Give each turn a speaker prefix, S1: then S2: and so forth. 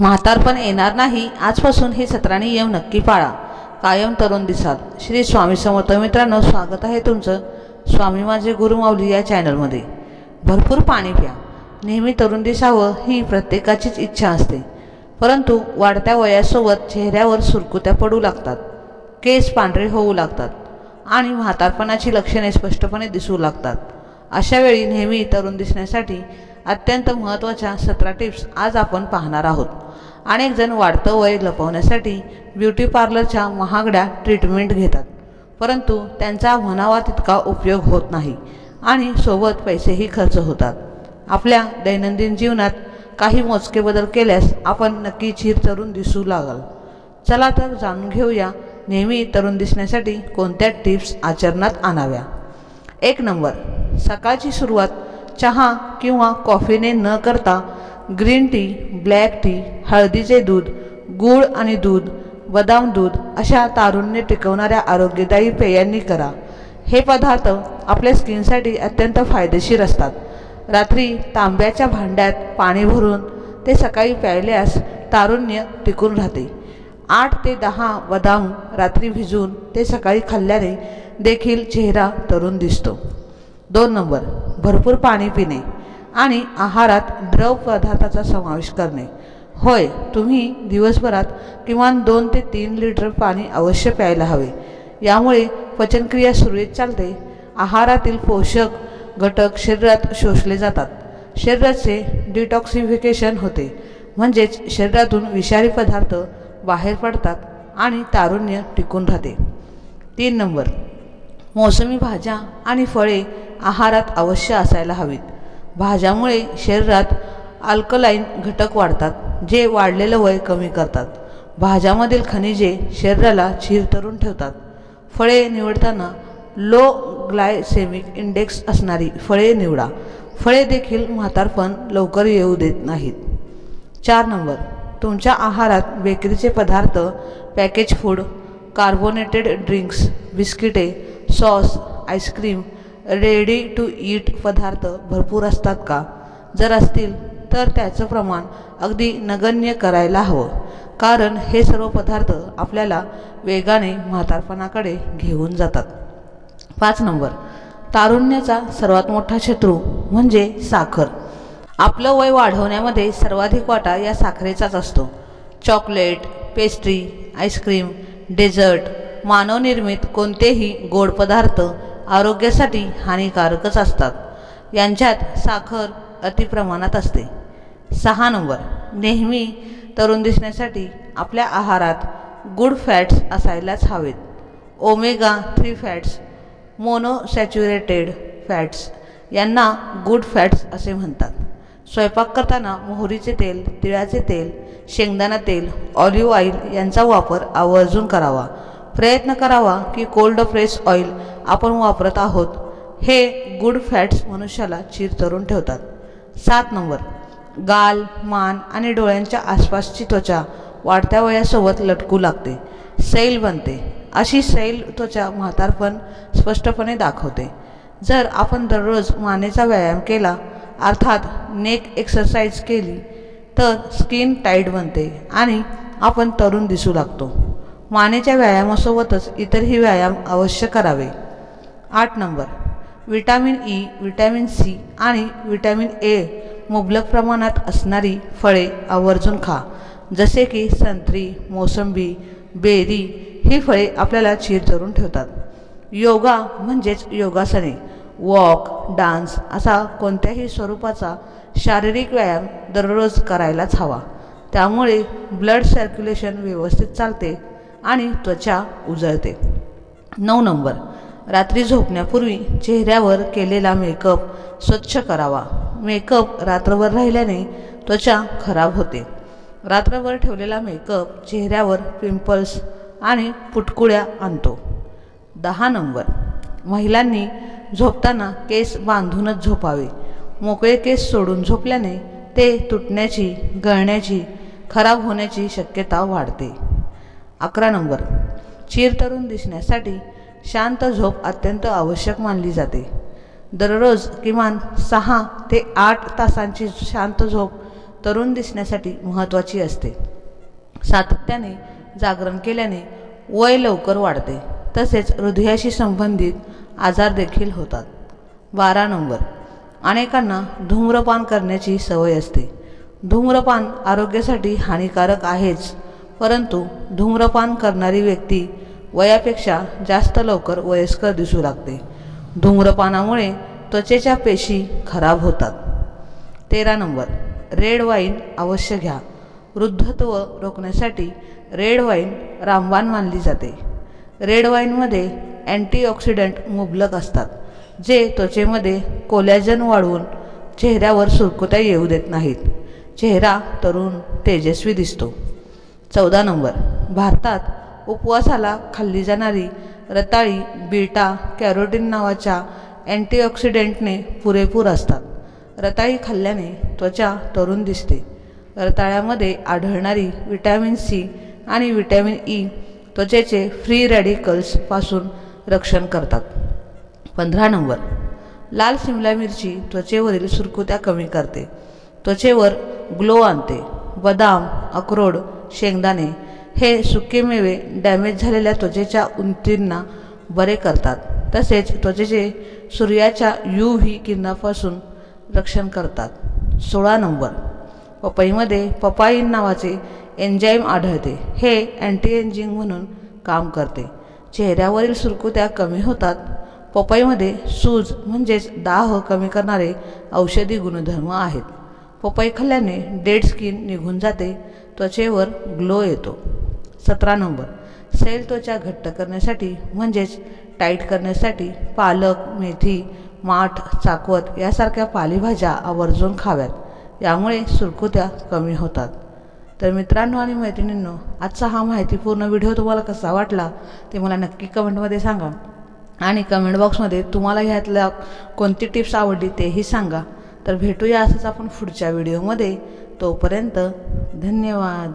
S1: म्हातारपण येणार नाही, आजपासून हे 17 नियम नक्की पाळा, कायम तरुण दिसाल. श्री स्वामी समर्थ. मित्रांनो, स्वागत आहे तुमचं स्वामी माझे गुरु माऊली या चॅनलमध्ये. भरपूर पाणी प्या. नेहमी तरुण दिसावं ही प्रत्येकाचीच इच्छा असते, परंतु वाढत्या वयासोबत चेहऱ्यावर सुरकुत्या पडू लागतात, केस पांढरे होऊ लागतात आणि म्हातारपणाची लक्षणे स्पष्टपणे दिसू लागतात. अशा वेळी नेहमी तरुण दिसण्यासाठी अत्यंत महत्त्वाच्या 17 टिप्स आज आपण पाहणार आहोत. अनेक जण वाढतं वय लपवण्यासाठी ब्युटी पार्लरच्या महागड्या ट्रीटमेंट घेतात, परंतु त्यांचा म्हणावा तितका उपयोग होत नाही आणि सोबत पैसेही खर्च होतात. आपल्या दैनंदिन जीवनात काही मोजके बदल केल्यास आपण नक्की चिरतरुण दिसू लागाल. चला तर जाणून घेऊया नेहमी तरुण दिसण्यासाठी कोणत्या टिप्स आचरणात आणाव्या. 1 नंबर. सकाळची सुरुवात चहा किंवा कॉफीने न करता ग्रीन टी, ब्लॅक टी, हळदीचे दूध, गूळ आणि दूध, बदाम दूध अशा तारुण्य टिकवणाऱ्या आरोग्यदायी पेयांनी करा. हे पदार्थ आपल्या स्किनसाठी अत्यंत फायदेशीर असतात. रात्री तांब्याच्या भांड्यात पाणी भरून ते सकाळी प्यायल्यास तारुण्य टिकून राहते. 8 ते 10 बदाम रात्री भिजवून ते सकाळी खाल्ल्याने देखील चेहरा तरुण दिसतो. 2 नंबर. भरपूर पाणी पिणे आणि आहारात द्रव पदार्थाचा समावेश करणे. होय, तुम्ही दिवसभरात किमान 2 ते 3 लिटर पाणी अवश्य प्यायला हवे. यामुळे पचनक्रिया सुरळीत चालते, आहारातील पोषक घटक शरीरात शोषले जातात, शरीराचे डिटॉक्सिफिकेशन होते, म्हणजेच शरीरातून विषारी पदार्थ बाहेर पडतात आणि तारुण्य टिकून राहते. 3 नंबर. मोसमी भाज्या आणि फळे आहारात अवश्य असायला हवीत. भाज्यामुळे शरीरात अल्कलाईन घटक वाढतात, जे वाढलेलं वय कमी करतात. भाज्यामधील खनिजे शरीराला चिरतरुण ठेवतात. फळे निवडताना लो ग्लायसेमिक इंडेक्स असणारी फळे निवडा. फळे देखील म्हातारपण लवकर येऊ देत नाहीत. 4 नंबर. तुमच्या आहारात बेकरीचे पदार्थ, पॅकेज फूड, कार्बोनेटेड ड्रिंक्स, बिस्किटे, sauce, ice cream, ready to eat पदार्थ भरपूर असतात का? जर असतील तर त्याचं प्रमाण अगदी नगण्य करायला हवं, कारण हे सर्व पदार्थ आपल्याला वेगाने म्हातारपणाकडे घेऊन जातात. 5 नंबर. तारुण्याचा सर्वात मोठा शत्रू म्हणजे साखर. आपलं वय वाढवण्यामध्ये सर्वाधिक वाटा या साखरेचाच असतो. चॉकलेट, पेस्ट्री, आईस्क्रीम, डेझर्ट, मानवनिर्मित कोणतेही गोड पदार्थ आरोग्यासाठी हानिकारकच असतात. यांच्यात साखर अतिप्रमाणात असते. 6 नंबर. नेहमी तरुण दिसण्यासाठी आपल्या आहारात गुड फॅट्स असायलाच हवेत. ओमेगा 3 फॅट्स, मोनोसॅच्युरेटेड फॅट्स यांना गुड फॅट्स असे म्हणतात. स्वयंपाक करताना मोहरीचे तेल, तिळाचे तेल, शेंगदाणा तेल, ऑलिव्ह ऑइल यांचा वापर आवर्जून करावा. प्रयत्न करावा की कोल्ड प्रेस ऑइल आपण वापरत आहोत. हे गुड फॅट्स मनुष्याला चिरतरुण ठेवतात. 7 नंबर. गाल, मान आणि डोळ्यांच्या आसपासची त्वचा वाढत्या वयासोबत लटकू लागते, सैल बनते. अशी सैल त्वचा म्हातारपण स्पष्टपणे दाखवते. जर आपण दररोज मानेचा व्यायाम केला, अर्थात नेक एक्सरसाइज केली, तर स्किन टाईट बनते आणि आपण तरुण दिसू लागतो. मानेच्या व्यायामासोबतच इतरही व्यायाम अवश्य करावे. 8 number. Vitamin E, vitamin C आणि विटॅमिन ए मुबलक प्रमाणात असणारी फळे आवर्जून खा, जसे की संत्री, मोसंबी, बेरी. ही फळे आपल्याला चिरतरुण ठेवतात. योगा म्हणजेच योगासने, वॉक, डान्स असा कोणत्याही स्वरूपाचा शारीरिक व्यायाम दररोज करायलाच हवा. त्यामुळे ब्लड सर्क्युलेशन व्यवस्थित चालते आणि त्वचा उजळते. 9 नंबर. रात्री झोपण्यापूर्वी चेहऱ्यावर केलेला मेकअप स्वच्छ करावा. मेकअप रात्रभर राहिल्याने त्वचा खराब होते. रात्रभर ठेवलेला मेकअप चेहऱ्यावर पिंपल्स आणि पुटकुळ्या आणतो. 10 नंबर. महिलांनी झोपताना केस बांधूनच झोपावे. मोकळे केस सोडून झोपल्याने ते तुटण्याची, गळण्याची, खराब होण्याची शक्यता वाढते. 11 नंबर. चिरतरुण दिसण्यासाठी शांत झोप अत्यंत आवश्यक मानली जाते. दररोज किमान 6 ते 8 तासांची शांत झोप तरुण दिसण्यासाठी महत्त्वाची असते. सातत्याने जागरण केल्याने वय लवकर वाढते, तसेच हृदयाशी संबंधित आजार देखील होतात. 12 नंबर, अनेकांना धूम्रपान करण्याची सवय असते. धूम्रपान आरोग्यासाठी हानिकारक आहेच, परंतु धूम्रपान करणारी व्यक्ती वयापेक्षा जास्त लवकर वयस्कर दिसू लागते. धूम्रपानामुळे त्वचेच्या पेशी खराब होतात. 13 नंबर, रेड वाईन अवश्य घ्या. वृद्धत्व रोखण्यासाठी रेड वाईन रामबाण मानली जाते. रेड वाईनमध्ये अँटीऑक्सिडंट मुबलक असतात, जे त्वचेमध्ये कोलॅजन वाढवून चेहऱ्यावर सुरकुत्या येऊ देत नाहीत. चेहरा तरुण तेजस्वी दिसतो. 14 नंबर, भारतात उपवासाला खाल्ली जाणारी रताळी बीटा कॅरोटीन नावाच्या अँटीऑक्सिडंटने पुरेपूर असतात. रताळी खाल्ल्याने त्वचा तरुण दिसते. रताळ्यामध्ये आढळणारी व्हिटॅमिन सी आणि व्हिटॅमिन ई त्वचेचे फ्री रॅडिकल्सपासून रक्षण करतात. 15 नंबर, लाल सिमला मिरची त्वचेवरील सुरकुत्या कमी करते, त्वचेवर ग्लो आणते. बदाम, अक्रोड, शेंगदाणे हे सुके मेवे डॅमेज झालेल्या त्वचेच्या उंचींना बरे करतात, तसेच त्वचेचे सूर्याच्या UV किरणापासून रक्षण करतात. 16 नंबर, पपईमध्ये पपाईन नावाचे एन्झाईम आढळते. हे अँटी एजिंग म्हणून काम करते. चेहऱ्यावरील सुरकुत्या कमी होतात. पपईमध्ये सूज म्हणजेच दाह कमी करणारे औषधी गुणधर्म आहेत. पपई खाल्ल्याने डेड स्किन निघून जाते, त्वचेवर ग्लो येतो. 17 नंबर, सैल त्वचा घट्ट करण्यासाठी म्हणजेच टाईट करण्यासाठी पालक, मेथी, माठ, चाकवत यासारख्या पालेभाज्या आवर्जून खाव्यात. यामुळे सुरकुत्या कमी होतात. तर मित्रांनो आणि मैत्रिणींनो, आजचा हा माहितीपूर्ण व्हिडिओ तुम्हाला कसा वाटला ते मला नक्की कमेंटमध्ये सांगा. आणि कमेंट बॉक्समध्ये तुम्हाला ह्यातल्या कोणती टिप्स आवडली तेही सांगा. तर भेटूया असंच आपण पुढच्या व्हिडिओमध्ये. तोपर्यंत धन्यवाद.